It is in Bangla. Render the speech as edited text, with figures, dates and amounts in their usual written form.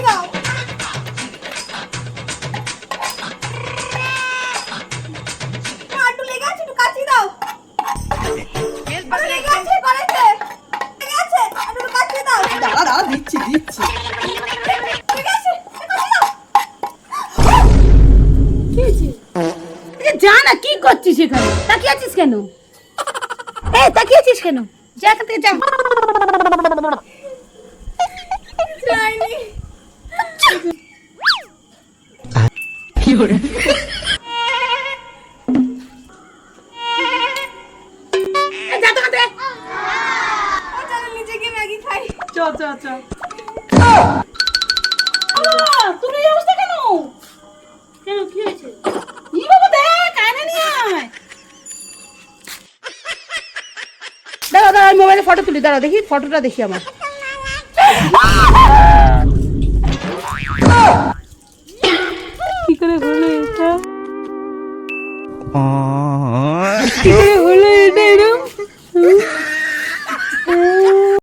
দাও। একটু লেগে আছে, একটু কাচি দাও। লেগে আছে, করেছে। লেগে আছে, একটু কাচি দাও। দাঁড়া দিচ্ছি দিচ্ছি। লেগে আছে, কাচি দাও। কি হয়েছে? যা না, কি করছিস এখানে? তাকিয়ে আছিস কেন? তাকিয়ে আছিস কেন? যা এখান থেকে যা। যাইনি। কি করে? যা তো খাতে। চলো নিচে গিয়ে ম্যাগি খাই। চ চ চ। তুমি এই অবস্থা কেন? কেন, কি হয়েছে? ই বাবা, দেখ, আয়না নিয়ে আয়। দাঁড়া দাঁড়া, আমি মোবাইলে ফটো তুলি, দাঁড়া দেখি, ফটোটা দেখি আমার। কি করে হলো এটা? কি করে হলো